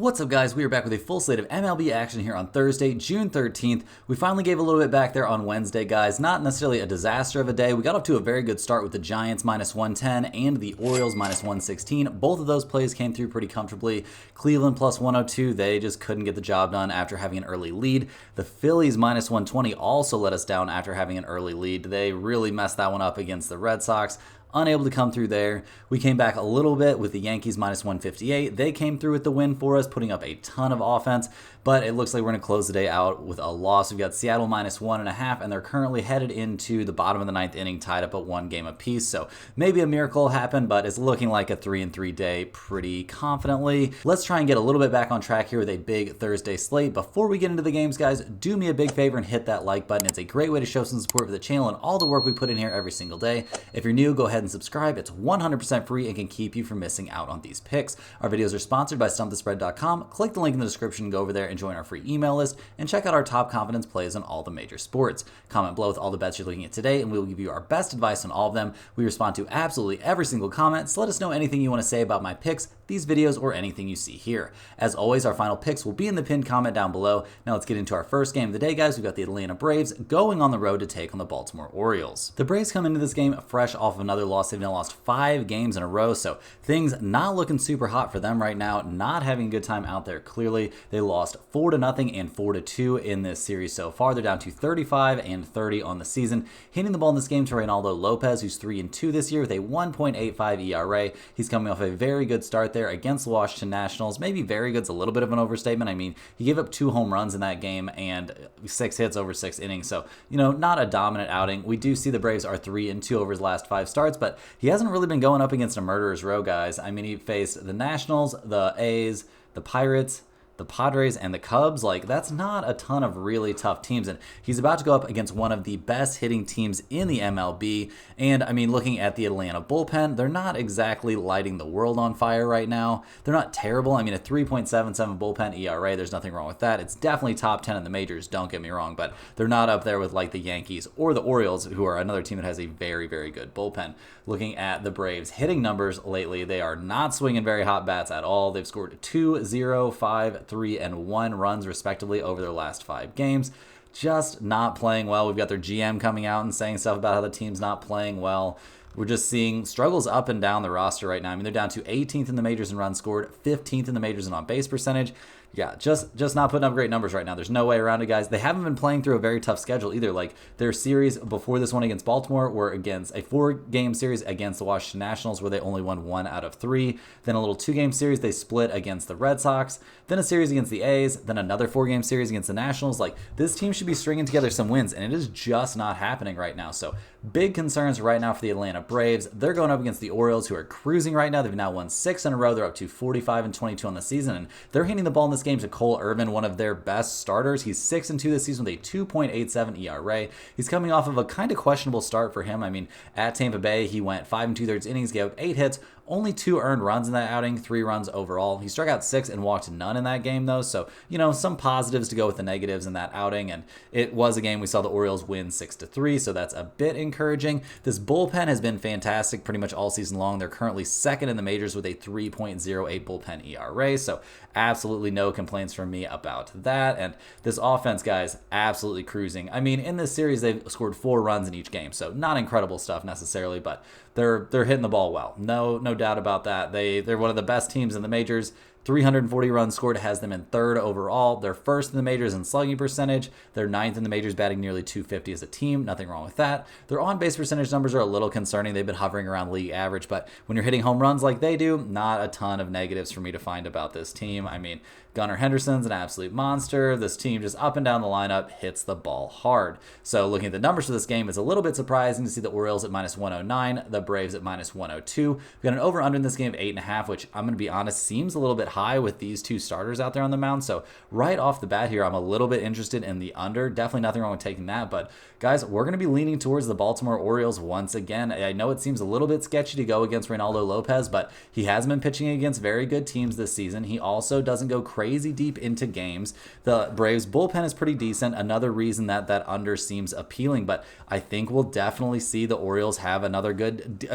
What's up, guys? We are back with a full slate of MLB action here on Thursday, June 13th. We finally gave a little bit back there on Wednesday, guys. Not necessarily a disaster of a day. We got off to a very good start with the Giants minus 110 and the Orioles minus 116. Both of those plays came through pretty comfortably. Cleveland plus 102, they just couldn't get the job done after having an early lead. The Phillies minus 120 also let us down after having an early lead. They really messed that one up against the Red Sox. Unable to come through there. We came back a little bit with the Yankees minus 158. They came through with the win for us, putting up a ton of offense, but it looks like we're going to close the day out with a loss. We've got Seattle minus 1.5, and they're currently headed into the bottom of the ninth inning, tied up at one game apiece. So maybe a miracle happened, but it's looking like a 3-3 day pretty confidently. Let's try and get a little bit back on track here with a big Thursday slate. Before we get into the games, guys, do me a big favor and hit that like button. It's a great way to show some support for the channel and all the work we put in here every single day. If you're new, go ahead and subscribe. It's 100% free and can keep you from missing out on these picks. Our videos are sponsored by StumpTheSpread.com. Click the link in the description, go over there and join our free email list, and check out our top confidence plays on all the major sports. Comment below with all the bets you're looking at today, and we will give you our best advice on all of them. We respond to absolutely every single comment, so let us know anything you want to say about my picks, these videos, or anything you see here. As always, our final picks will be in the pinned comment down below. Now let's get into our first game of the day, guys. We've got the Atlanta Braves going on the road to take on the Baltimore Orioles. The Braves come into this game fresh off of another loss. They've now lost 5 games in a row, so things not looking super hot for them right now. Not having a good time out there, clearly. They lost 4-0 and 4-2 in this series so far. They're down to 35 and 30 on the season. Hitting the ball in this game to Reynaldo Lopez, who's 3-2 this year with a 1.85 ERA. He's coming off a very good start there against the Washington Nationals. Maybe very good's a little bit of an overstatement. I mean, he gave up 2 home runs in that game and 6 hits over 6 innings. So, not a dominant outing. We do see the Braves are 3-2 over his last 5 starts, but he hasn't really been going up against a murderer's row, guys. I mean, he faced the Nationals, the A's, the Pirates, the Padres, and the Cubs. Like, that's not a ton of really tough teams, and he's about to go up against one of the best hitting teams in the MLB. And I mean, looking at the Atlanta bullpen, they're not exactly lighting the world on fire right now. They're not terrible. I mean, a 3.77 bullpen ERA, there's nothing wrong with that. It's definitely top 10 in the majors, don't get me wrong, but they're not up there with like the Yankees or the Orioles, who are another team that has a very, very good bullpen. Looking at the Braves hitting numbers lately, they are not swinging very hot bats at all. They've scored 2, 0, 5, 3, and 1 runs respectively over their last 5 games. Just not playing well. We've got their GM coming out and saying stuff about how the team's not playing well. We're just seeing struggles up and down the roster right now. I mean, they're down to 18th in the majors in runs scored, 15th in the majors in on-base percentage. Yeah, just not putting up great numbers right now. There's no way around it, guys. They haven't been playing through a very tough schedule either. Like, their series before this one against Baltimore were against a 4-game series against the Washington Nationals, where they only won 1 out of 3. Then a little 2-game series they split against the Red Sox. Then a series against the A's. Then another 4-game series against the Nationals. Like, this team should be stringing together some wins, and it is just not happening right now. So, big concerns right now for the Atlanta Braves. They're going up against the Orioles, who are cruising right now. They've now won 6 in a row. They're up to 45 and 22 on the season, and they're hitting the ball in this game to Cole Irvin, one of their best starters. He's 6-2 this season with a 2.87 ERA. He's coming off of a kind of questionable start for him. I mean, at Tampa Bay, he went 5 2/3 innings, gave up 8 hits, only 2 earned runs in that outing, 3 runs overall. He struck out 6 and walked none in that game, though. So, some positives to go with the negatives in that outing. And it was a game we saw the Orioles win 6-3, so that's a bit encouraging. This bullpen has been fantastic pretty much all season long. They're currently 2nd in the majors with a 3.08 bullpen ERA. So, absolutely no complaints from me about that. And this offense, guys, absolutely cruising. I mean, in this series, they've scored 4 runs in each game. So, not incredible stuff necessarily, but they're hitting the ball well. No doubt about that. They're one of the best teams in the majors. 340 runs scored has them in 3rd overall. They're 1st in the majors in slugging percentage. They're 9th in the majors, batting nearly 250 as a team. Nothing wrong with that. Their on-base percentage numbers are a little concerning. They've been hovering around league average, but when you're hitting home runs like they do, not a ton of negatives for me to find about this team. I mean, Gunnar Henderson's an absolute monster. This team just up and down the lineup hits the ball hard. So looking at the numbers for this game, it's a little bit surprising to see the Orioles at minus 109, the Braves at minus 102. We've got an over-under in this game of 8.5, which I'm going to be honest, seems a little bit high with these 2 starters out there on the mound. So right off the bat here, I'm a little bit interested in the under. Definitely nothing wrong with taking that. But guys, we're going to be leaning towards the Baltimore Orioles once again. I know it seems a little bit sketchy to go against Reynaldo Lopez, but he has been pitching against very good teams this season. He also doesn't go crazy deep into games. The Braves bullpen is pretty decent. Another reason that under seems appealing, but I think we'll definitely see the Orioles have another good,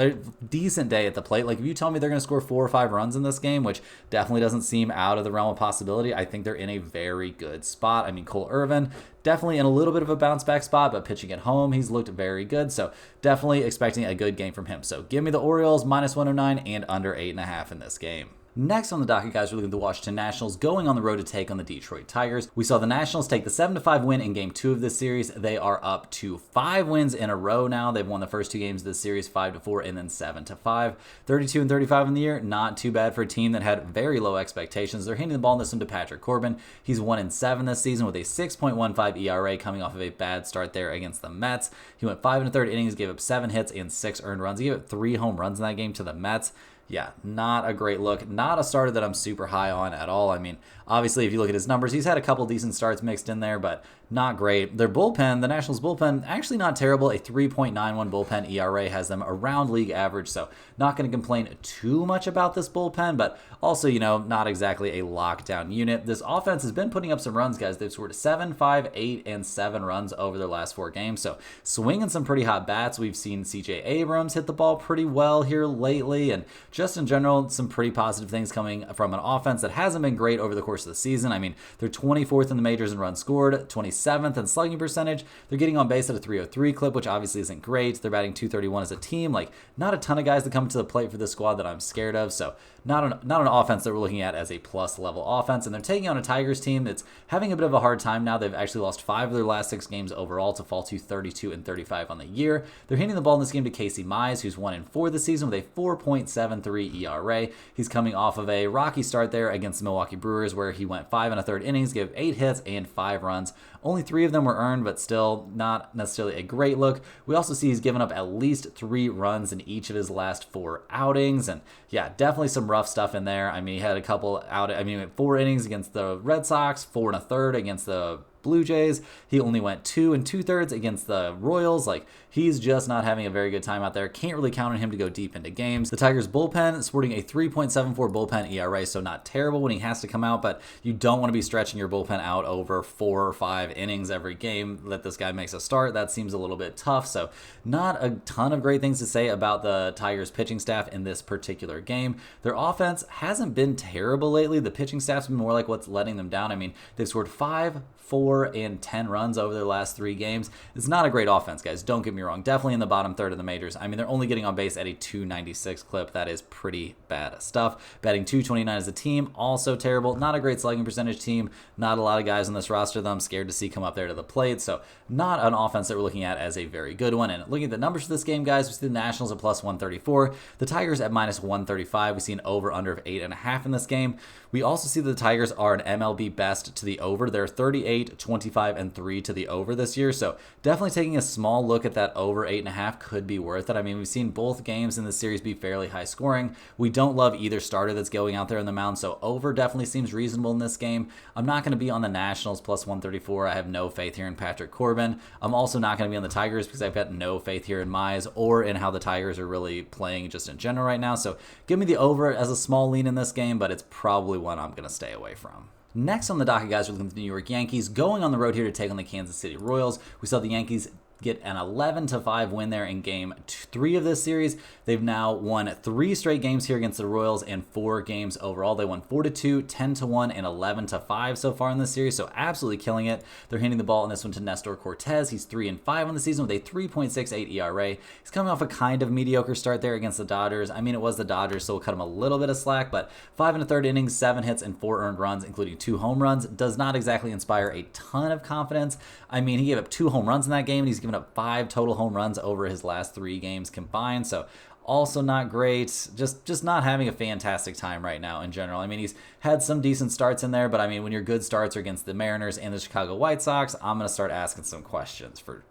decent day at the plate. Like, if you tell me they're going to score 4 or 5 runs in this game, which definitely doesn't seem out of the realm of possibility. I think they're in a very good spot. I mean, Cole Irvin, definitely in a little bit of a bounce back spot, but pitching at home, he's looked very good. So definitely expecting a good game from him. So give me the Orioles minus 109 and under 8.5 in this game. Next on the docket, guys, we're looking at the Washington Nationals going on the road to take on the Detroit Tigers. We saw the Nationals take the 7-5 win in Game 2 of this series. They are up to 5 wins in a row now. They've won the first 2 games of this series 5-4 and then 7-5. 32-35 in the year, not too bad for a team that had very low expectations. They're handing the ball in this one to Patrick Corbin. He's 1-7 this season with a 6.15 ERA coming off of a bad start there against the Mets. He went 5 1/3 innings, gave up 7 hits and 6 earned runs. He gave up 3 home runs in that game to the Mets. Yeah, not a great look. Not a starter that I'm super high on at all. I mean, obviously, if you look at his numbers, he's had a couple decent starts mixed in there, but not great. Their bullpen, the Nationals bullpen, actually not terrible. A 3.91 bullpen ERA has them around league average, so not going to complain too much about this bullpen, but also, not exactly a lockdown unit. This offense has been putting up some runs, guys. They've scored 7, 5, 8, and 7 runs over their last 4 games, so swinging some pretty hot bats. We've seen CJ Abrams hit the ball pretty well here lately, and just in general, some pretty positive things coming from an offense that hasn't been great over the course of the season. I mean, they're 24th in the majors in runs scored, 27th in slugging percentage. They're getting on base at a 303 clip, which obviously isn't great. They're batting 231 as a team. Like, not a ton of guys that come to the plate for this squad that I'm scared of. So not an offense that we're looking at as a plus level offense. And they're taking on a Tigers team that's having a bit of a hard time now. They've actually lost 5 of their last 6 games overall to fall to 32-35 on the year. They're handing the ball in this game to Casey Mize, who's 1-4 this season with a 4.73 ERA. He's coming off of a rocky start there against the Milwaukee Brewers, where he went 5 1/3 innings, gave 8 hits and 5 runs. Only 3 of them were earned, but still not necessarily a great look. We also see he's given up at least 3 runs in each of his last 4 outings. And yeah, definitely some rough stuff in there. I mean, he had a couple he went 4 innings against the Red Sox, 4 1/3 against the Blue Jays. He only went 2 2/3 against the Royals. Like, he's just not having a very good time out there. Can't really count on him to go deep into games. The Tigers bullpen sporting a 3.74 bullpen ERA, so not terrible when he has to come out, but you don't want to be stretching your bullpen out over 4 or 5 innings every game that this guy makes a start. That seems a little bit tough. So not a ton of great things to say about the Tigers pitching staff in this particular game. Their offense hasn't been terrible lately. The pitching staff's been more like what's letting them down. I mean, they've scored 5, 4, and 10 runs over their last 3 games. It's not a great offense, guys. Don't get me wrong. Definitely in the bottom third of the majors. I mean, they're only getting on base at a 296 clip. That is pretty bad stuff. Batting 229 as a team, also terrible. Not a great slugging percentage team. Not a lot of guys on this roster that I'm scared to see come up there to the plate. So not an offense that we're looking at as a very good one. And looking at the numbers for this game, guys, we see the Nationals at plus 134. The Tigers at minus 135. We see an over-under of 8.5 in this game. We also see that the Tigers are an MLB best to the over. They're 38, 25, and 3 to the over this year. So definitely taking a small look at that over 8.5 could be worth it. I mean, we've seen both games in this series be fairly high scoring. We don't love either starter that's going out there on the mound, so over definitely seems reasonable in this game. I'm not going to be on the Nationals plus 134. I have no faith here in Patrick Corbin. I'm also not going to be on the Tigers because I've got no faith here in Mize or in how the Tigers are really playing just in general right now. So give me the over as a small lean in this game, but it's probably one I'm going to stay away from. Next on the docket, guys, we're looking at the New York Yankees going on the road here to take on the Kansas City Royals. We saw the Yankees get an 11-5 win there in game 3 of this series. They've now won 3 straight games here against the Royals and 4 games overall. They won 4-2, 10-1, and 11-5 so far in this series, so absolutely killing it. They're handing the ball in this one to Nestor Cortez. He's 3-5 on the season with a 3.68 ERA. He's coming off a kind of mediocre start there against the Dodgers. I mean, it was the Dodgers, so we'll cut him a little bit of slack, but 5 1/3 innings, 7 hits, and 4 earned runs, including 2 home runs. Does not exactly inspire a ton of confidence. I mean, he gave up 2 home runs in that game, and he's given up 5 total home runs over his last 3 games combined. So also not great. Just not having a fantastic time right now in general. I mean, he's had some decent starts in there, but I mean, when your good starts are against the Mariners and the Chicago White Sox, I'm going to start asking some questions for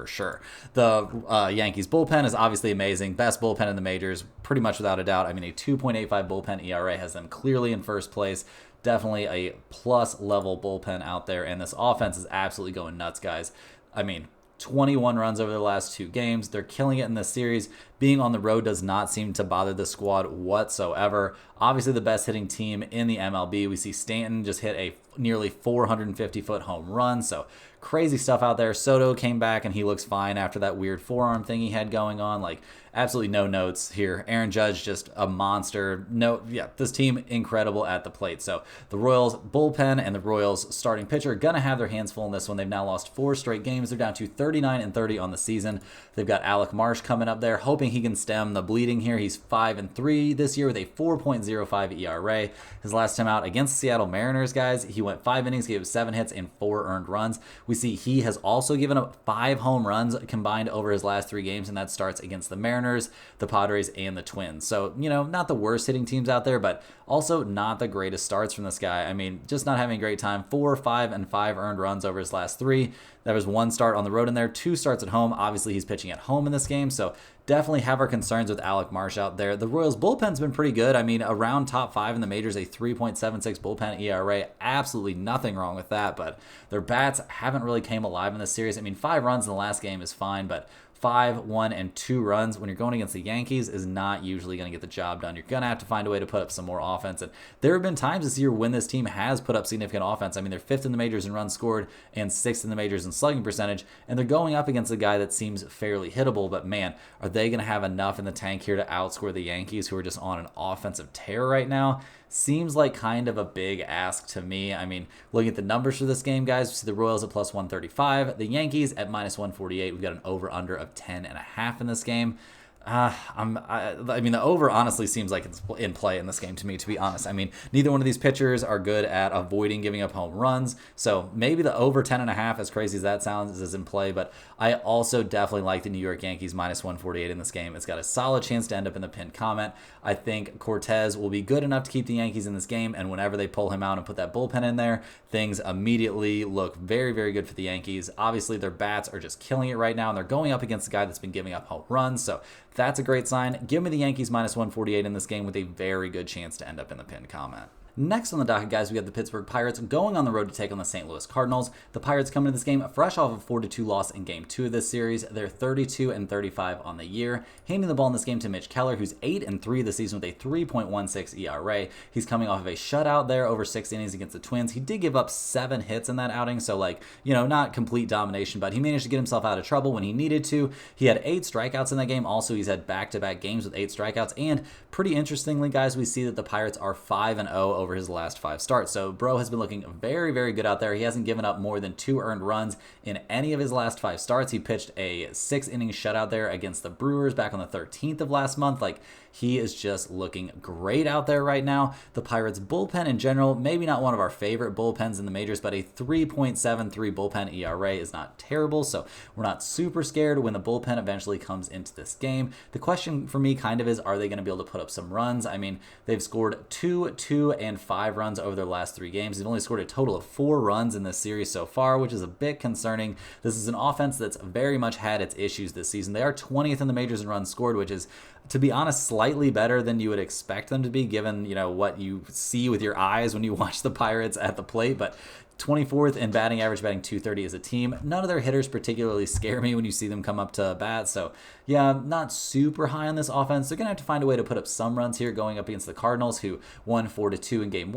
sure. The Yankees bullpen is obviously amazing. Best bullpen in the majors, pretty much without a doubt. I mean, a 2.85 bullpen ERA has them clearly in first place. Definitely a plus level bullpen out there, and this offense is absolutely going nuts, guys. I mean, 21 runs over the last 2 games. They're killing it in this series. Being on the road does not seem to bother the squad whatsoever. Obviously the best hitting team in the MLB. We see Stanton just hit a nearly 450-foot home run, so crazy stuff out there. Soto came back and he looks fine after that weird forearm thing he had going on. Like, absolutely no notes here. Aaron Judge, just a monster. No, yeah, this team incredible at the plate. So the Royals bullpen and the Royals starting pitcher are going to have their hands full in this one. They've now lost 4 straight games. They're down to 39-30 on the season. They've got Alec Marsh coming up there, hoping he can stem the bleeding here. He's 5-3 this year with a 4.05 ERA. His last time out against the Seattle Mariners, guys, he went 5 innings, gave 7 hits and 4 earned runs. We see he has also given up 5 home runs combined over his last 3 games, and that starts against the Mariners, the Padres, and the Twins. So, not the worst hitting teams out there, but also not the greatest starts from this guy. I mean, just not having a great time. 4, 5, and 5 earned runs over his last 3. There was 1 start on the road in there, 2 starts at home. Obviously, he's pitching at home in this game, so definitely have our concerns with Alec Marsh out there. The Royals bullpen's been pretty good. I mean, around top 5 in the majors, a 3.76 bullpen ERA. Absolutely nothing wrong with that, but their bats haven't really came alive in this series. I mean, 5 runs in the last game is fine, but 5, 1, and 2 runs when you're going against the Yankees is not usually going to get the job done. You're going to have to find a way to put up some more offense. And there have been times this year when this team has put up significant offense. I mean, they're 5th in the majors in runs scored and 6th in the majors in slugging percentage. And they're going up against a guy that seems fairly hittable. But man, are they going to have enough in the tank here to outscore the Yankees, who are just on an offensive tear right now? Seems like kind of a big ask to me. I mean, looking at the numbers for this game, guys, we see the Royals at plus 135, the Yankees at minus 148. We've got an over-under of 10.5 in this game. I mean, the over honestly seems like it's in play in this game to me, to be honest. I mean, neither one of these pitchers are good at avoiding giving up home runs. So maybe the over 10.5, as crazy as that sounds, is in play. But I also definitely like the New York Yankees minus 148 in this game. It's got a solid chance to end up in the pinned comment. I think Cortez will be good enough to keep the Yankees in this game. And whenever they pull him out and put that bullpen in there, things immediately look very, very good for the Yankees. Obviously, their bats are just killing it right now. And they're going up against a guy that's been giving up home runs. So that's a great sign. Give me the Yankees minus 148 in this game with a very good chance to end up in the pinned comment. Next on the docket, guys, we have the Pittsburgh Pirates going on the road to take on the St. Louis Cardinals. The Pirates come into this game fresh off a 4-2 loss in Game 2 of this series. They're 32-35 on the year. Handing the ball in this game to Mitch Keller, who's 8-3 this season with a 3.16 ERA. He's coming off of a shutout there over 6 innings against the Twins. He did give up 7 hits in that outing, so not complete domination, but he managed to get himself out of trouble when he needed to. He had 8 strikeouts in that game. Also, he's had back-to-back games with 8 strikeouts, and pretty interestingly, guys, we see that the Pirates are 5-0 over his last 5 starts. So Bro has been looking very, very good out there. He hasn't given up more than 2 earned runs in any of his last 5 starts. He pitched a 6-inning shutout there against the Brewers back on the 13th of last month. He is just looking great out there right now. The Pirates bullpen in general, maybe not one of our favorite bullpens in the majors, but a 3.73 bullpen ERA is not terrible, so we're not super scared when the bullpen eventually comes into this game. The question for me kind of is, are they going to be able to put up some runs? I mean, they've scored 2, 2, and 5 runs over their last 3 games. They've only scored a total of 4 runs in this series so far, which is a bit concerning. This is an offense that's very much had its issues this season. They are 20th in the majors in runs scored, which is, to be honest, slightly better than you would expect them to be, given what you see with your eyes when you watch the Pirates at the plate. But 24th in batting average, batting .230 as a team. None of their hitters particularly scare me when you see them come up to bat. So, yeah, not super high on this offense. They're going to have to find a way to put up some runs here going up against the Cardinals, who won 4-2 in Game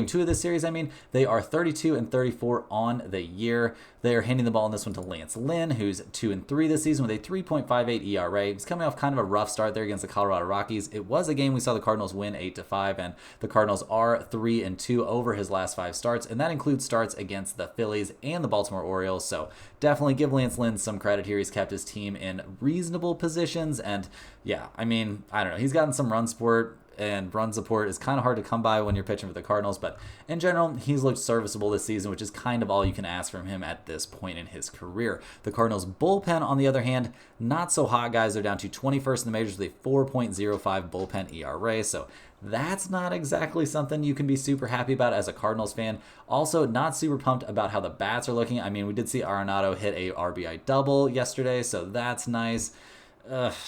2 of this series. I mean, they are 32-34 on the year. They're handing the ball in this one to Lance Lynn, who's 2-3 this season with a 3.58 ERA. He's coming off kind of a rough start there against the Colorado Rockies. It was a game we saw the Cardinals win 8-5, and the Cardinals are 3-2 over his last 5 starts, and that includes starts against the Phillies and the Baltimore Orioles. So definitely give Lance Lynn some credit here. He's kept his team in reasonable positions, and yeah, I mean, I don't know. He's gotten some run support, and run support is kind of hard to come by when you're pitching for the Cardinals, but in general, he's looked serviceable this season, which is kind of all you can ask from him at this point in his career. The Cardinals bullpen, on the other hand, not so hot, guys. They're down to 21st in the majors with a 4.05 bullpen ERA, so that's not exactly something you can be super happy about as a Cardinals fan. Also, not super pumped about how the bats are looking. I mean, we did see Arenado hit a RBI double yesterday, so that's nice.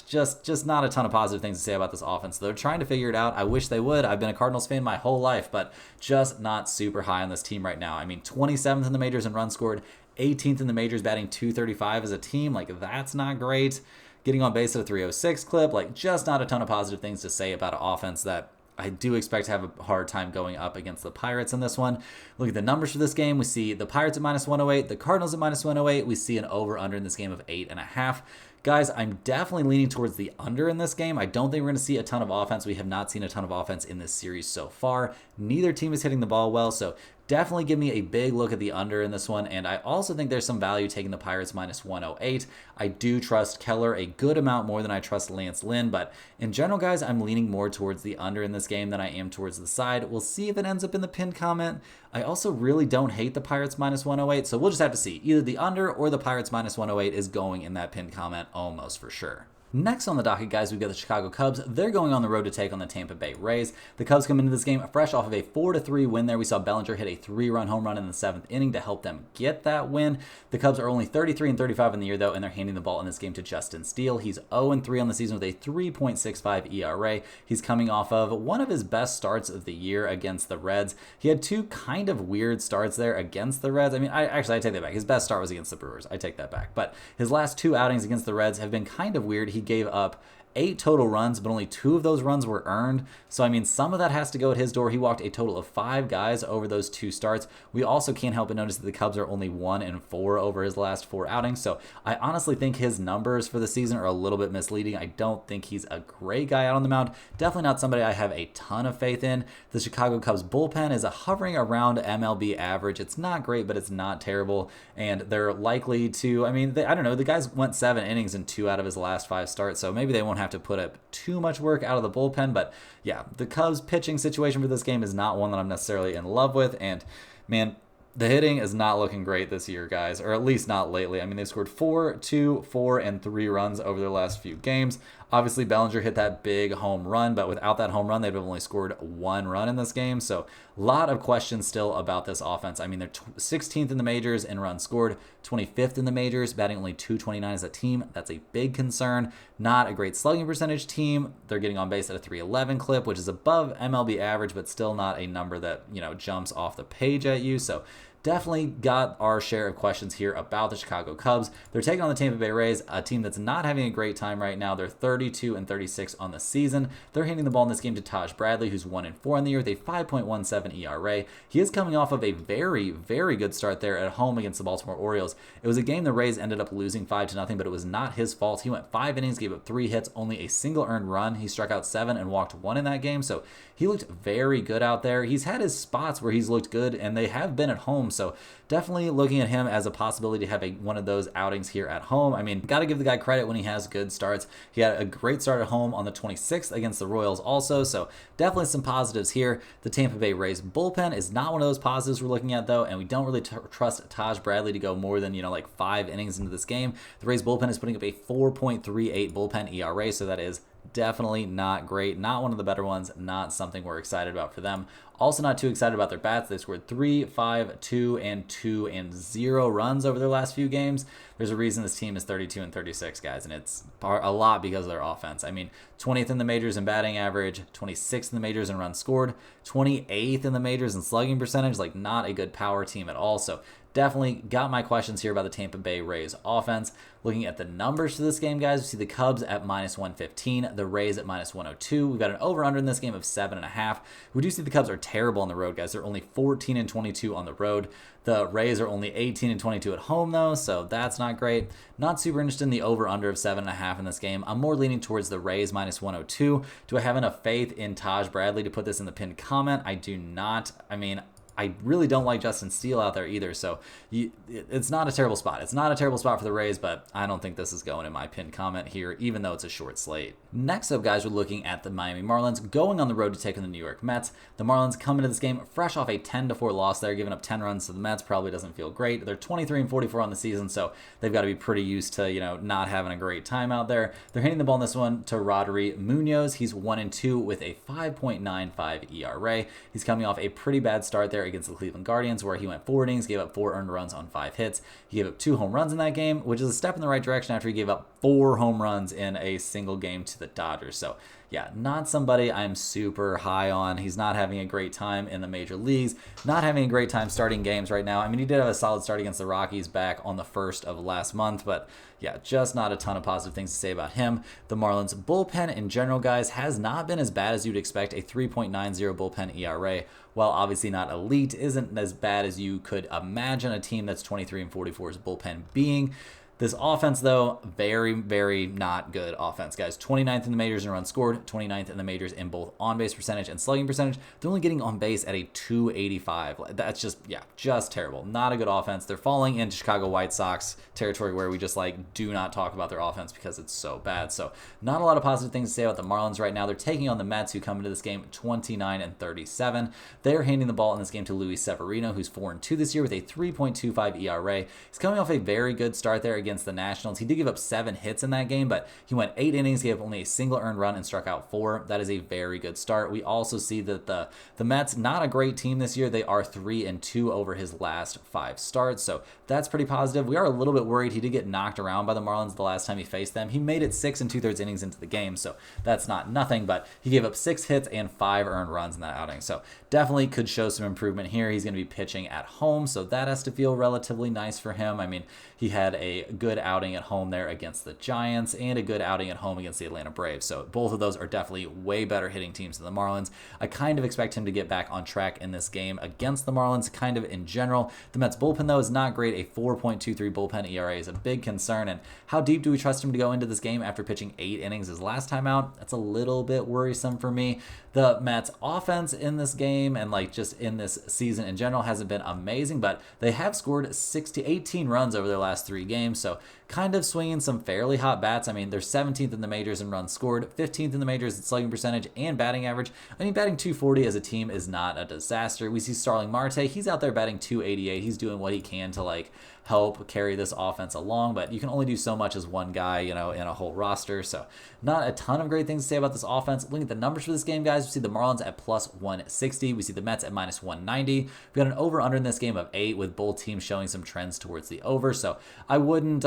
Just not a ton of positive things to say about this offense. They're trying to figure it out. I wish they would. I've been a Cardinals fan my whole life, but just not super high on this team right now. I mean, 27th in the majors in runs scored, 18th in the majors batting .235 as a team. That's not great. Getting on base at a .306 clip. Just not a ton of positive things to say about an offense that I do expect to have a hard time going up against the Pirates in this one. Look at the numbers for this game. We see the Pirates at -108, the Cardinals at -108. We see an over-under in this game of 8.5. Guys, I'm definitely leaning towards the under in this game. I don't think we're going to see a ton of offense. We have not seen a ton of offense in this series so far. Neither team is hitting the ball well, so definitely give me a big look at the under in this one. And I also think there's some value taking the Pirates -108. I do trust Keller a good amount more than I trust Lance Lynn, but in general, guys, I'm leaning more towards the under in this game than I am towards the side. We'll see if it ends up in the pinned comment. I also really don't hate the Pirates -108, so we'll just have to see. Either the under or the Pirates -108 is going in that pinned comment almost for sure. Next on the docket, guys, we've got the Chicago Cubs. They're going on the road to take on the Tampa Bay Rays. The Cubs come into this game fresh off of a 4-3 win there. We saw Bellinger hit a 3-run home run in the 7th inning to help them get that win. The Cubs are only 33-35 in the year, though, and they're handing the ball in this game to Justin Steele. He's 0-3 on the season with a 3.65 ERA. He's coming off of one of his best starts of the year against the Reds. He had two kind of weird starts there against the Reds. I mean, I take that back. His best start was against the Brewers. I take that back. But his last two outings against the Reds have been kind of weird. He gave up 8 total runs, but only 2 of those runs were earned. So, I mean, some of that has to go at his door. He walked a total of 5 guys over those 2 starts. We also can't help but notice that the Cubs are only 1-4 over his last 4 outings. So, I honestly think his numbers for the season are a little bit misleading. I don't think he's a great guy out on the mound. Definitely not somebody I have a ton of faith in. The Chicago Cubs bullpen is hovering around MLB average. It's not great, but it's not terrible. And they're likely to, I mean, I don't know. The guys went 7 innings in 2 out of his last 5 starts. So, maybe they won't have to put up too much work out of the bullpen, but yeah, the Cubs pitching situation for this game is not one that I'm necessarily in love with, and man, the hitting is not looking great this year, guys, or at least not lately. I mean, they've scored 4, 2, 4, and 3 runs over their last few games. Obviously, Bellinger hit that big home run, but without that home run, they've only scored 1 run in this game. So, a lot of questions still about this offense. I mean, they're 16th in the majors in runs scored, 25th in the majors, batting only .229 as a team. That's a big concern. Not a great slugging percentage team. They're getting on base at a .311 clip, which is above MLB average, but still not a number that, jumps off the page at you. So, definitely got our share of questions here about the Chicago Cubs. They're taking on the Tampa Bay Rays, a team that's not having a great time right now. They're 32-36 on the season. They're handing the ball in this game to Taj Bradley, who's 1-4 in the year with a 5.17 ERA. He is coming off of a very, very good start there at home against the Baltimore Orioles. It was a game the Rays ended up losing 5-0, but it was not his fault. He went 5 innings, gave up 3 hits, only a single earned run. He struck out 7 and walked 1 in that game, so he looked very good out there. He's had his spots where he's looked good, and they have been at home, so definitely looking at him as a possibility to have one of those outings here at home. I mean, got to give the guy credit when he has good starts. He had a great start at home on the 26th against the Royals also, so definitely some positives here. The Tampa Bay Rays bullpen is not one of those positives we're looking at, though, and we don't really trust Taj Bradley to go more than, 5 innings into this game. The Rays bullpen is putting up a 4.38 bullpen ERA, so that is definitely not great. Not one of the better ones. Not something we're excited about for them. Also not too excited about their bats. They scored 3, 5, 2, and 2, and 0 runs over their last few games. There's a reason this team is 32-36, guys, and it's a lot because of their offense. I mean, 20th in the majors in batting average, 26th in the majors in runs scored, 28th in the majors in slugging percentage. Like, not a good power team at all. So definitely got my questions here about the Tampa Bay Rays offense. Looking at the numbers for this game, guys, we see the Cubs at -115, the Rays at -102. We've got an over-under in this game of 7.5. We do see the Cubs are terrible on the road, guys. They're only 14-22 on the road. The Rays are only 18-22 at home, though, so that's not great. Not super interested in the over-under of 7.5 in this game. I'm more leaning towards the Rays -102. Do I have enough faith in Taj Bradley to put this in the pinned comment? I do not. I mean, I really don't like Justin Steele out there either, so it's not a terrible spot. It's not a terrible spot for the Rays, but I don't think this is going in my pinned comment here, even though it's a short slate. Next up, guys, we're looking at the Miami Marlins going on the road to take on the New York Mets. The Marlins come into this game fresh off a 10-4 loss there, giving up 10 runs to the Mets. Probably doesn't feel great. They're 23-44 on the season, so they've got to be pretty used to, not having a great time out there. They're hitting the ball in this one to Rodri Munoz. He's 1-2 with a 5.95 ERA. He's coming off a pretty bad start there against the Cleveland Guardians, where he went 4 innings, gave up 4 earned runs on 5 hits. He gave up 2 home runs in that game, which is a step in the right direction after he gave up 4 home runs in a single game to the Dodgers. So yeah, not somebody I'm super high on. He's not having a great time in the major leagues, not having a great time starting games right now. I mean, he did have a solid start against the Rockies back on the 1st of last month, but yeah, just not a ton of positive things to say about him. The Marlins bullpen in general, guys, has not been as bad as you'd expect. A 3.90 bullpen ERA, while obviously not elite, isn't as bad as you could imagine a team that's 23-44's bullpen being. This offense, though, very, very not good offense, guys. 29th in the majors in runs scored, 29th in the majors in both on-base percentage and slugging percentage. They're only getting on base at a 285. That's just, yeah, just terrible. Not a good offense. They're falling into Chicago White Sox territory where we just, like, do not talk about their offense because it's so bad. So not a lot of positive things to say about the Marlins right now. They're taking on the Mets, who come into this game 29-37. They're handing the ball in this game to Luis Severino, who's 4-2 this year with a 3.25 ERA. He's coming off a very good start there against the Nationals. He did give up 7 hits in that game, but he went 8 innings, gave up only a single earned run, and struck out 4. That is a very good start. We also see that the Mets, not a great team this year. They are 3-2 over his last 5 starts, so that's pretty positive. We are a little bit worried. He did get knocked around by the Marlins the last time he faced them. He made it 6 2/3 innings into the game, so that's not nothing, but he gave up 6 hits and 5 earned runs in that outing, so definitely could show some improvement here. He's going to be pitching at home, so that has to feel relatively nice for him. I mean, he had a good outing at home there against the Giants and a good outing at home against the Atlanta Braves. So both of those are definitely way better hitting teams than the Marlins. I kind of expect him to get back on track in this game against the Marlins, kind of in general. The Mets bullpen, though, is not great. A 4.23 bullpen ERA is a big concern. And how deep do we trust him to go into this game after pitching 8 innings his last time out? That's a little bit worrisome for me. The Mets offense in this game and like just in this season in general hasn't been amazing, but they have scored 18 runs over their last 3 games. So kind of swinging some fairly hot bats. I mean, they're 17th in the majors in runs scored, 15th in the majors in slugging percentage and batting average. I mean, batting 240 as a team is not a disaster. We see Starling Marte. He's out there batting 288. He's doing what he can to like help carry this offense along, but you can only do so much as one guy, in a whole roster. So not a ton of great things to say about this offense. Looking at the numbers for this game, guys, we see the Marlins at plus 160. We see the Mets at minus 190. We got an over-under in this game of 8 with both teams showing some trends towards the over. So I wouldn't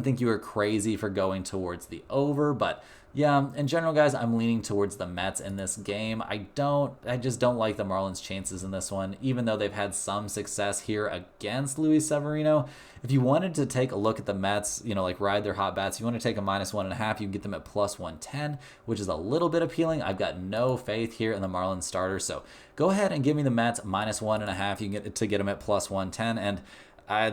think you were crazy for going towards the over, but yeah, in general, guys, I'm leaning towards the Mets in this game. I just don't like the Marlins' chances in this one, even though they've had some success here against Luis Severino. If you wanted to take a look at the Mets, like ride their hot bats, if you want to take a minus 1.5, you can get them at plus 110, which is a little bit appealing. I've got no faith here in the Marlins starter, so go ahead and give me the Mets minus 1.5. You can get them at plus 110, and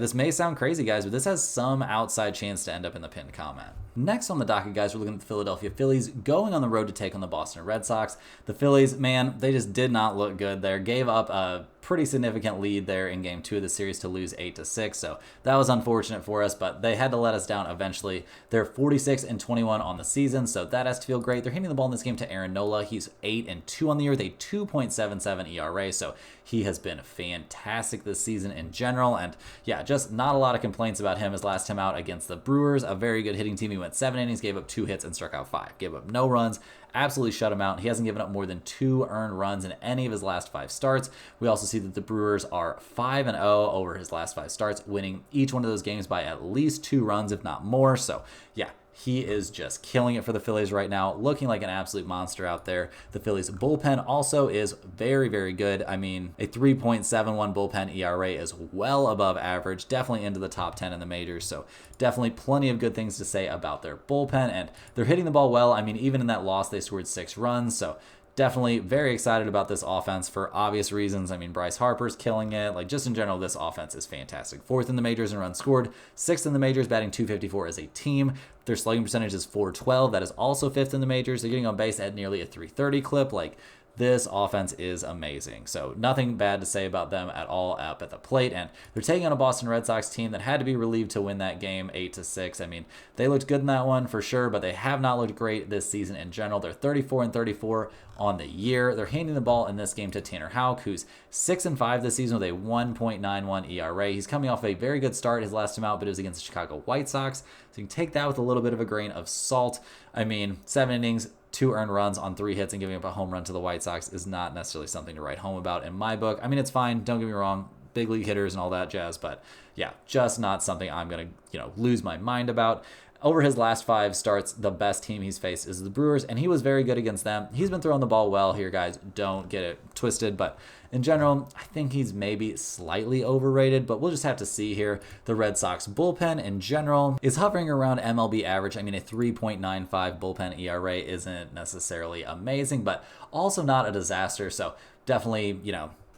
this may sound crazy, guys, but this has some outside chance to end up in the pinned comment. Next on the docket, guys, we're looking at the Philadelphia Phillies going on the road to take on the Boston Red Sox. The Phillies, man, they just did not look good there. Gave up a pretty significant lead there in game 2 of the series to lose 8-6. So that was unfortunate for us, but they had to let us down eventually. They're 46-21 on the season, so that has to feel great. They're handing the ball in this game to Aaron Nola. He's 8-2 on the year with a 2.77 ERA, so he has been fantastic this season in general. And yeah, just not a lot of complaints about him. His last time out against the Brewers, a very good hitting team. He went 7 innings, gave up 2 hits, and struck out 5. Gave up no runs. Absolutely shut him out. He hasn't given up more than 2 earned runs in any of his last 5 starts. We also see that the Brewers are 5-0 over his last 5 starts, winning each one of those games by at least 2 runs, if not more. So yeah, he is just killing it for the Phillies right now, looking like an absolute monster out there. The Phillies bullpen also is very, very good. I mean, a 3.71 bullpen ERA is well above average, definitely into the top 10 in the majors. So definitely plenty of good things to say about their bullpen, and they're hitting the ball well. I mean, even in that loss, they scored 6 runs. So definitely very excited about this offense for obvious reasons. I mean, Bryce Harper's killing it. Like, just in general, this offense is fantastic. 4th in the majors in runs scored, 6th in the majors, batting 254 as a team. Their slugging percentage is .412. That is also 5th in the majors. They're getting on base at nearly a .330 clip. Like, this offense is amazing. So nothing bad to say about them at all up at the plate. And they're taking on a Boston Red Sox team that had to be relieved to win that game 8-6. I mean, they looked good in that one for sure, but they have not looked great this season in general. They're 34-34 on the year. They're handing the ball in this game to Tanner Houck, who's 6-5 this season with a 1.91 ERA. He's coming off a very good start his last time out, but it was against the Chicago White Sox. So you can take that with a little bit of a grain of salt. I mean, 7 innings, 2 earned runs on 3 hits, and giving up a home run to the White Sox is not necessarily something to write home about in my book. I mean, it's fine. Don't get me wrong. Big league hitters and all that jazz, but yeah, just not something I'm going to, lose my mind about. over his last 5 starts, the best team he's faced is the Brewers, and he was very good against them. He's been throwing the ball well here, guys. Don't get it twisted, but in general, I think he's maybe slightly overrated, but we'll just have to see here. The Red Sox bullpen in general is hovering around MLB average. I mean, a 3.95 bullpen ERA isn't necessarily amazing, but also not a disaster. So definitely,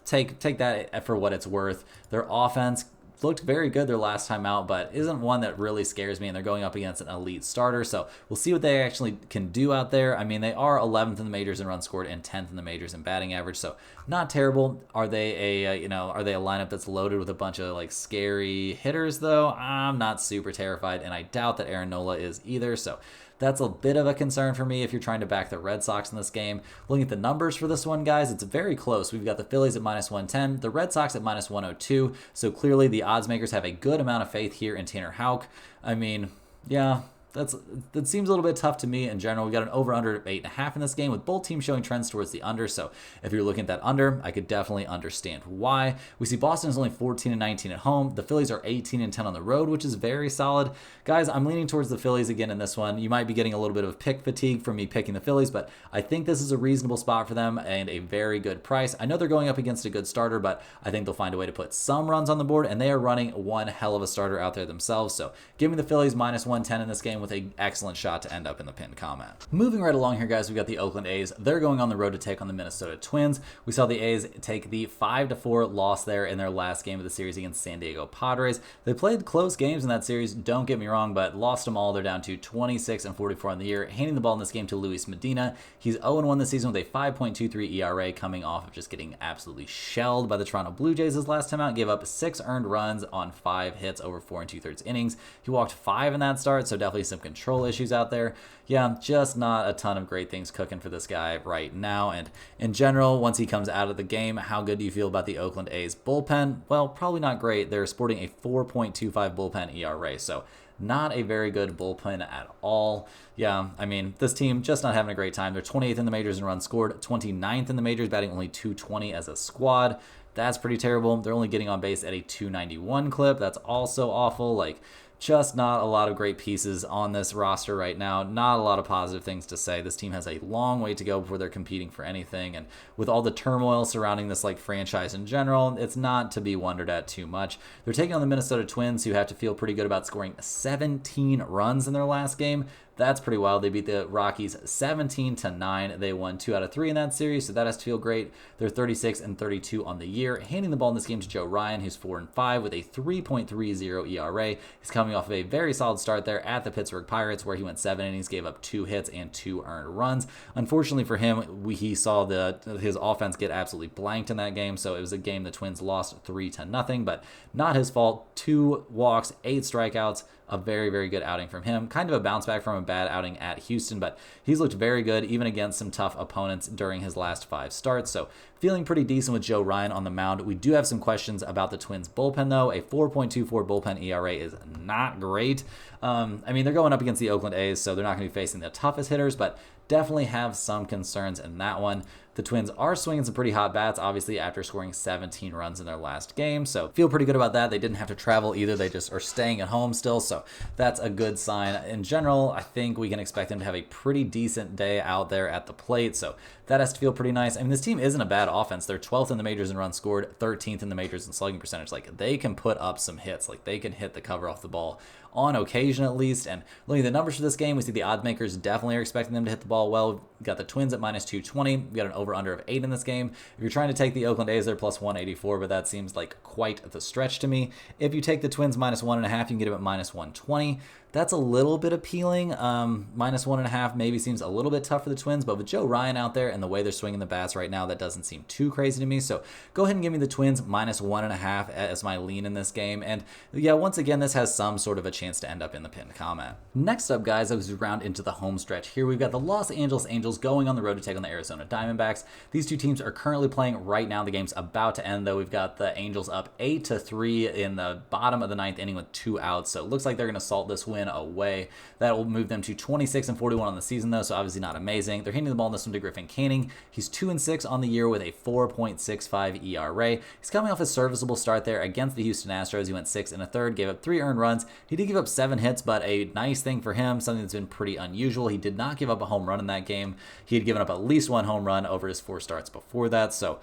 take that for what it's worth. Their offense looked very good their last time out, but isn't one that really scares me, and they're going up against an elite starter, so we'll see what they actually can do out there. I mean, they are 11th in the majors in runs scored and 10th in the majors in batting average, so not terrible. Are they a lineup that's loaded with a bunch of like scary hitters though? I'm not super terrified, and I doubt that Aaron Nola is either, so that's a bit of a concern for me if you're trying to back the Red Sox in this game. Looking at the numbers for this one, guys, it's very close. We've got the Phillies at -110, the Red Sox at -102, so clearly the odds makers have a good amount of faith here in Tanner Houck. I mean, yeah, that seems a little bit tough to me in general. We got an over-under of 8.5 in this game, with both teams showing trends towards the under. So if you're looking at that under, I could definitely understand why. We see Boston is only 14-19 at home. The Phillies are 18-10 on the road, which is very solid. Guys, I'm leaning towards the Phillies again in this one. You might be getting a little bit of pick fatigue from me picking the Phillies, but I think this is a reasonable spot for them and a very good price. I know they're going up against a good starter, but I think they'll find a way to put some runs on the board, and they are running one hell of a starter out there themselves. So give me the Phillies -110 in this game with an excellent shot to end up in the pinned comment. Moving right along here, guys, we've got the Oakland A's. They're going on the road to take on the Minnesota Twins. We saw the A's take the 5-4 loss there in their last game of the series against San Diego Padres. They played close games in that series, don't get me wrong, but lost them all. They're down to 26-44 on the year, handing the ball in this game to Luis Medina. He's 0-1 this season with a 5.23 ERA, coming off of just getting absolutely shelled by the Toronto Blue Jays his last time out. Gave up 6 earned runs on 5 hits over 4 2/3 innings. He walked 5 in that start, so definitely some control issues out there. Yeah, just not a ton of great things cooking for this guy right now. And in general, once he comes out of the game, how good do you feel about the Oakland A's bullpen? Well, probably not great. They're sporting a 4.25 bullpen ERA, so not a very good bullpen at all. Yeah, I mean, this team just not having a great time. They're 28th in the majors in runs scored, 29th in the majors, batting only .220 as a squad. That's pretty terrible. They're only getting on base at a .291 clip. That's also awful. Like, just not a lot of great pieces on this roster right now. Not a lot of positive things to say. This team has a long way to go before they're competing for anything. And with all the turmoil surrounding this franchise in general, it's not to be wondered at too much. They're taking on the Minnesota Twins, who have to feel pretty good about scoring 17 runs in their last game. That's pretty wild. They beat the Rockies 17-9. They won 2 out of 3 in that series, so that has to feel great. They're 36-32 on the year. Handing the ball in this game to Joe Ryan, who's 4-5 with a 3.30 ERA. He's coming off of a very solid start there at the Pittsburgh Pirates, where he went 7 innings, gave up 2 hits and 2 earned runs. Unfortunately for him, he saw his offense get absolutely blanked in that game, so it was a game the Twins lost 3-0, but not his fault. 2 walks, 8 strikeouts. A very, very good outing from him. Kind of a bounce back from a bad outing at Houston, but he's looked very good even against some tough opponents during his last 5 starts. So feeling pretty decent with Joe Ryan on the mound. We do have some questions about the Twins bullpen, though. A 4.24 bullpen ERA is not great. I mean, they're going up against the Oakland A's, so they're not going to be facing the toughest hitters, but definitely have some concerns in that one. The Twins are swinging some pretty hot bats, obviously, after scoring 17 runs in their last game, so feel pretty good about that. They didn't have to travel either. They just are staying at home still, so that's a good sign. In general, I think we can expect them to have a pretty decent day out there at the plate, so that has to feel pretty nice. I mean, this team isn't a bad offense. They're 12th in the majors in runs scored, 13th in the majors in slugging percentage. Like, they can put up some hits. Like, they can hit the cover off the ball on occasion at least. And looking at the numbers for this game, we see the odds makers definitely are expecting them to hit the ball well. We've got the Twins at -220. We got an over-under of 8 in this game. If you're trying to take the Oakland A's, they're +184, but that seems like quite the stretch to me. If you take the Twins -1.5, you can get them at -120. That's a little bit appealing. -1.5 maybe seems a little bit tough for the Twins, but with Joe Ryan out there and the way they're swinging the bats right now, that doesn't seem too crazy to me. So go ahead and give me the Twins -1.5 as my lean in this game. And yeah, once again, this has some sort of a chance to end up in the pinned comment. Next up, guys, as we round into the home stretch here, we've got the Los Angeles Angels going on the road to take on the Arizona Diamondbacks. These two teams are currently playing right now. The game's about to end, though. We've got the Angels up 8-3 in the bottom of the 9th inning with 2 outs. So it looks like they're going to salt this win bullpen away. That will move them to 26-41 on the season, though, so obviously not amazing. They're handing the ball in this one to Griffin Canning. He's 2-6 on the year with a 4.65 ERA. He's coming off a serviceable start there against the Houston Astros. He went 6 1/3, gave up 3 earned runs. He did give up 7 hits, but a nice thing for him, something that's been pretty unusual. He did not give up a home run in that game. He had given up at least 1 home run over his 4 starts before that, so,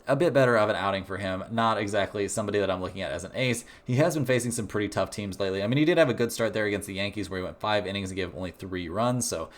a bit better of an outing for him. Not exactly somebody that I'm looking at as an ace. He has been facing some pretty tough teams lately. I mean, he did have a good start there against the Yankees where he went 5 innings and gave only 3 runs. So,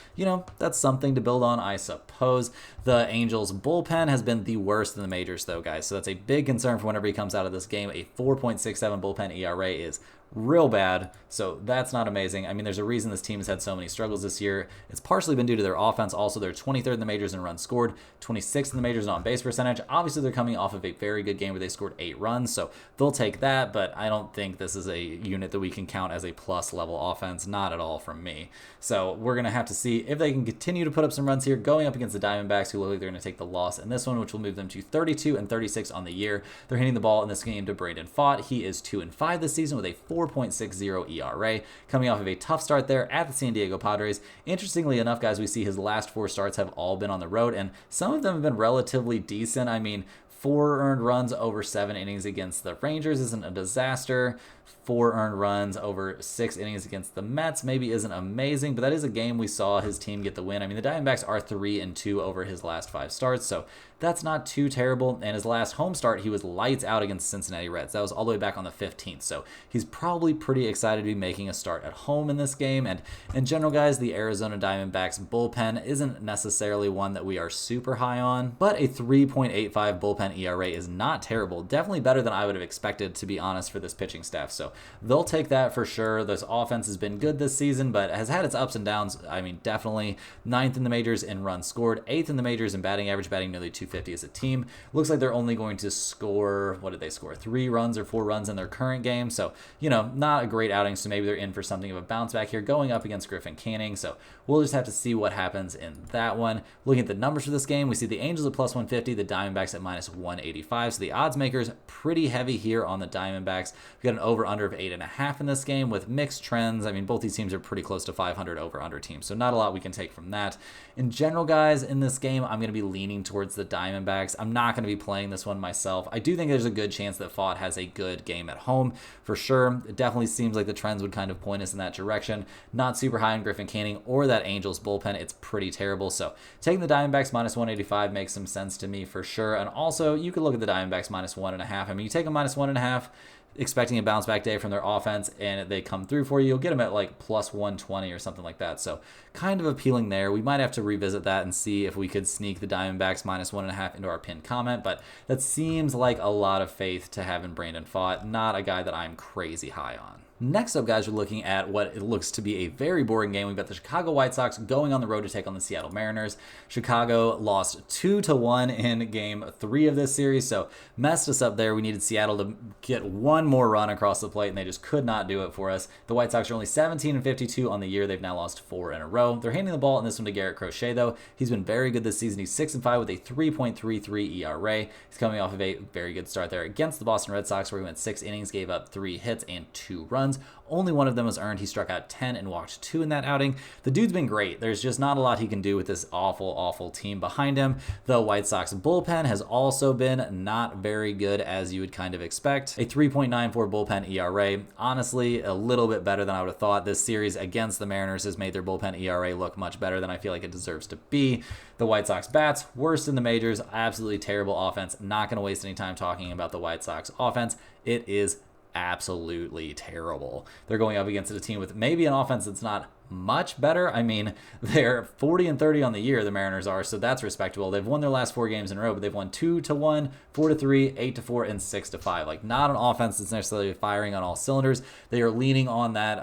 that's something to build on, I suppose. The Angels bullpen has been the worst in the majors, though, guys. So that's a big concern for whenever he comes out of this game. A 4.67 bullpen ERA is real bad, so that's not amazing. I mean, there's a reason this team has had so many struggles this year. It's partially been due to their offense. Also, they're 23rd in the majors in runs scored, 26th in the majors in on-base percentage. Obviously, they're coming off of a very good game where they scored 8 runs, so they'll take that, but I don't think this is a unit that we can count as a plus-level offense. Not at all from me. So we're going to have to see if they can continue to put up some runs here, going up against the Diamondbacks, who look like they're going to take the loss in this one, which will move them to 32-36 on the year. They're hitting the ball in this game to Braden Pfaadt. He is 2-5 this season with a 4.60 ERA, coming off of a tough start there at the San Diego Padres. Interestingly enough, guys, we see his last 4 starts have all been on the road, and some of them have been relatively decent. I mean, 4 earned runs over 7 innings against the Rangers isn't a disaster. 4 earned runs over 6 innings against the Mets maybe isn't amazing, but that is a game we saw his team get the win. I mean, the Diamondbacks are 3-2 over his last 5 starts, so that's not too terrible. And his last home start, he was lights out against the Cincinnati Reds. That was all the way back on the 15th, so he's probably pretty excited to be making a start at home in this game. And in general, guys, the Arizona Diamondbacks bullpen isn't necessarily one that we are super high on, but a 3.85 bullpen ERA is not terrible. Definitely better than I would have expected, to be honest, for this pitching staff. So they'll take that for sure. This offense has been good this season, but has had its ups and downs. I mean, definitely 9th in the majors in runs scored, 8th in the majors in batting average, batting nearly 250 as a team. Looks like they're only going to score, what did they score? 3 runs or 4 runs in their current game. So, not a great outing. So maybe they're in for something of a bounce back here going up against Griffin Canning. So we'll just have to see what happens in that one. Looking at the numbers for this game, we see the Angels at plus 150, the Diamondbacks at minus 185. So the odds makers pretty heavy here on the Diamondbacks. We got an over-under of 8.5 in this game with mixed trends. I mean, both these teams are pretty close to 500 over-under teams, so not a lot we can take from that. In general, guys, in this game, I'm going to be leaning towards the Diamondbacks. I'm not going to be playing this one myself. I do think there's a good chance that Pfaadt has a good game at home, for sure. It definitely seems like the trends would kind of point us in that direction. Not super high on Griffin Canning or that Angels bullpen. It's pretty terrible, so taking the Diamondbacks minus 185 makes some sense to me for sure. And also, you could look at the Diamondbacks minus 1.5. I mean, you take a minus 1.5, expecting a bounce back day from their offense, and they come through for you, you'll get them at like plus 120 or something like that. So kind of appealing there. We might have to revisit that and see if we could sneak the Diamondbacks minus 1.5 into our pinned comment, but that seems like a lot of faith to have in Brandon Pfaadt, not a guy that I'm crazy high on. Next up, guys, we're looking at what it looks to be a very boring game. We've got the Chicago White Sox going on the road to take on the Seattle Mariners. Chicago lost 2-1 in Game 3 of this series, so messed us up there. We needed Seattle to get one more run across the plate, and they just could not do it for us. The White Sox are only 17-52 on the year. They've now lost 4 in a row. They're handing the ball in this one to Garrett Crochet, though. He's been very good this season. He's 6-5 with a 3.33 ERA. He's coming off of a very good start there against the Boston Red Sox, where he went 6 innings, gave up 3 hits and 2 runs. Only one of them was earned. He struck out 10 and walked 2 in that outing. The dude's been great. There's just not a lot he can do with this awful, awful team behind him. The White Sox bullpen has also been not very good, as you would kind of expect. A 3.94 bullpen ERA. Honestly, a little bit better than I would have thought. This series against the Mariners has made their bullpen ERA look much better than I feel like it deserves to be. The White Sox bats, worst in the majors. Absolutely terrible offense. Not going to waste any time talking about the White Sox offense. It is absolutely terrible. They're going up against a team with maybe an offense that's not much better. I mean, they're 40-30 on the year, the Mariners are, so that's respectable. They've won their last 4 games in a row, but they've won 2-1, 4-3, 8-4, and 6-5. Like, not an offense that's necessarily firing on all cylinders. They are leaning on that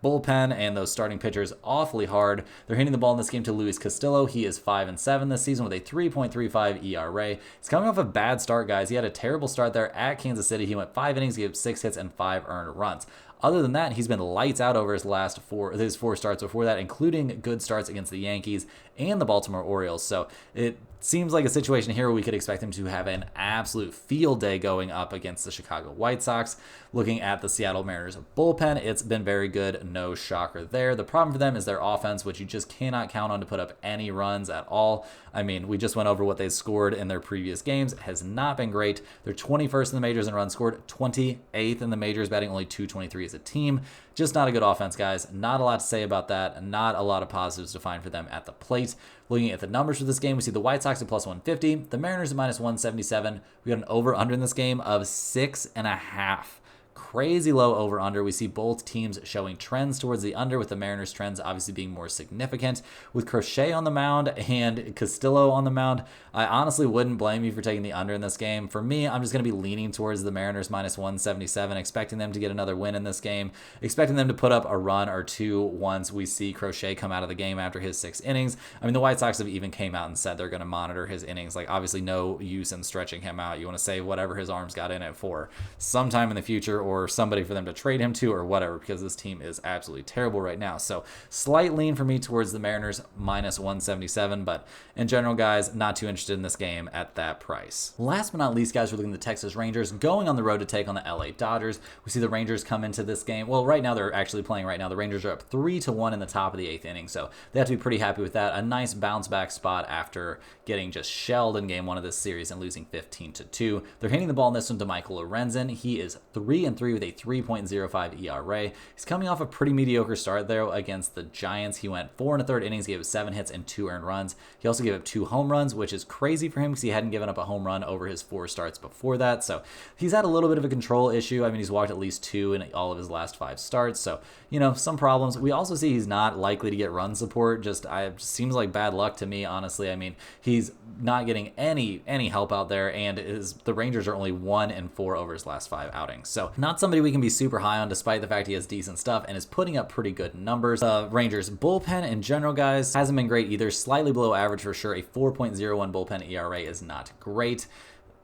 bullpen and those starting pitchers awfully hard. They're hitting the ball in this game to Luis Castillo. He is 5-7 this season with a 3.35 ERA. He's coming off a bad start, guys. He had a terrible start there at Kansas City. He went 5 innings, gave up 6 hits and 5 earned runs. Other than that, he's been lights out over his 4 starts before that, including good starts against the Yankees and the Baltimore Orioles. So it seems like a situation here where we could expect him to have an absolute field day going up against the Chicago White Sox. Looking at the Seattle Mariners bullpen, it's been very good. No shocker there. The problem for them is their offense, which you just cannot count on to put up any runs at all. I mean, we just went over what they scored in their previous games. It has not been great. They're 21st in the majors in runs scored, 28th in the majors, batting only .223 as a team. Just not a good offense, guys. Not a lot to say about that. Not a lot of positives to find for them at the plate. Looking at the numbers for this game, we see the White Sox at plus 150, the Mariners at minus 177. We got an over-under in this game of 6.5. Crazy low over-under. We see both teams showing trends towards the under, with the Mariners trends obviously being more significant. With Crochet on the mound and Castillo on the mound, I honestly wouldn't blame you for taking the under in this game. For me, I'm just going to be leaning towards the Mariners minus 177, expecting them to get another win in this game, expecting them to put up a run or two once we see Crochet come out of the game after his 6 innings. I mean, the White Sox have even came out and said they're going to monitor his innings. Like, obviously no use in stretching him out. You want to say whatever his arms got in it for sometime in the future, or somebody for them to trade him to or whatever, because this team is absolutely terrible right now. So slight lean for me towards the Mariners minus 177, but in general, guys, not too interested in this game at that price. Last but not least, guys, we're looking at the Texas Rangers going on the road to take on the LA Dodgers. We see the Rangers come into this game. Well, right now they're actually playing right now. The Rangers are up 3-1 in the top of the 8th inning, so they have to be pretty happy with that. A nice bounce back spot after getting just shelled in game 1 of this series and losing 15-2. They're handing the ball in this one to Michael Lorenzen. He is 3-3 with a 3.05 ERA. He's coming off a pretty mediocre start there against the Giants. He went 4 1/3 innings, gave up 7 hits and 2 earned runs. He also gave up 2 home runs, which is crazy for him because he hadn't given up a home run over his 4 starts before that. So he's had a little bit of a control issue. I mean, he's walked at least 2 in all of his last 5 starts. So, you know, some problems. We also see he's not likely to get run support. Just seems like bad luck to me, honestly. I mean, he's not getting any help out there, and the Rangers are only 1-4 over his last 5 outings. So not somebody we can be super high on, despite the fact he has decent stuff and is putting up pretty good numbers. Rangers bullpen in general, guys, hasn't been great either. Slightly below average for sure. A 4.01 bullpen ERA is not great.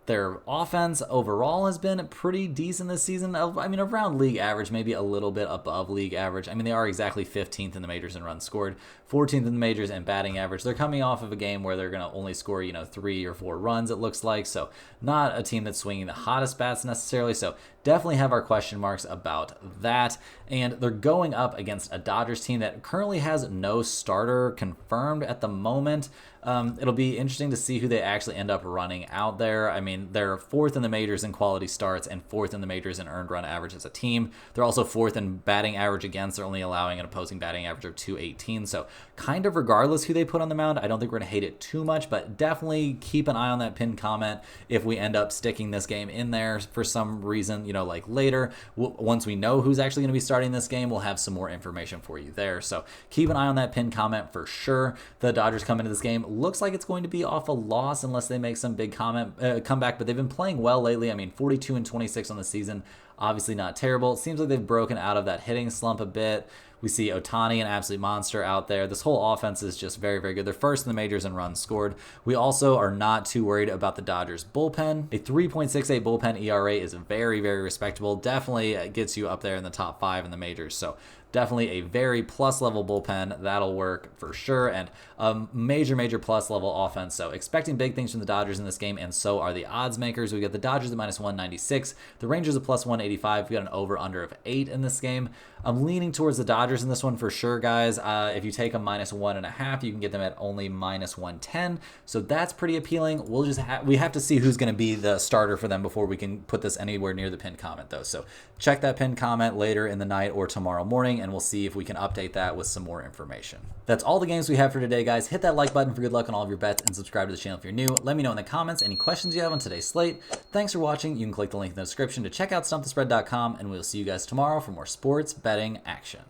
Their offense overall has been pretty decent this season. I mean, around league average, maybe a little bit above league average. I mean, they are exactly 15th in the majors in runs scored, 14th in the majors in batting average. They're coming off of a game where they're going to only score, 3 or 4 runs, it looks like. So not a team that's swinging the hottest bats necessarily. So definitely have our question marks about that. And they're going up against a Dodgers team that currently has no starter confirmed at the moment. It'll be interesting to see who they actually end up running out there. I mean, they're 4th in the majors in quality starts and 4th in the majors in earned run average as a team. They're also 4th in batting average against. They're only allowing an opposing batting average of .218. So kind of regardless who they put on the mound, I don't think we're going to hate it too much, but definitely keep an eye on that pinned comment if we end up sticking this game in there for some reason, like later. Once we know who's actually going to be starting this game, we'll have some more information for you there. So keep an eye on that pinned comment for sure. The Dodgers come into this game. Looks like it's going to be off a loss unless they make some big comeback, but they've been playing well lately. I mean, 42-26 on the season. Obviously not terrible. It seems like they've broken out of that hitting slump a bit. We see Ohtani, an absolute monster out there. This whole offense is just very, very good. They're 1st in the majors in runs scored. We also are not too worried about the Dodgers bullpen. A 3.68 bullpen ERA is very, very respectable. Definitely gets you up there in the top 5 in the majors. So definitely a very plus level bullpen. That'll work for sure. And a major, major plus level offense. So expecting big things from the Dodgers in this game, and so are the odds makers. We got the Dodgers at minus 196, the Rangers at plus 185. We got an over under of 8 in this game. I'm leaning towards the Dodgers in this one for sure, guys. If you take them minus 1.5, you can get them at only minus 110. So that's pretty appealing. We have to see who's going to be the starter for them before we can put this anywhere near the pinned comment, though. So check that pinned comment later in the night or tomorrow morning, and we'll see if we can update that with some more information. That's all the games we have for today, guys. Hit that like button for good luck on all of your bets, and subscribe to the channel if you're new. Let me know in the comments any questions you have on today's slate. Thanks for watching. You can click the link in the description to check out StumpTheSpread.com, and we'll see you guys tomorrow for more sports betting action.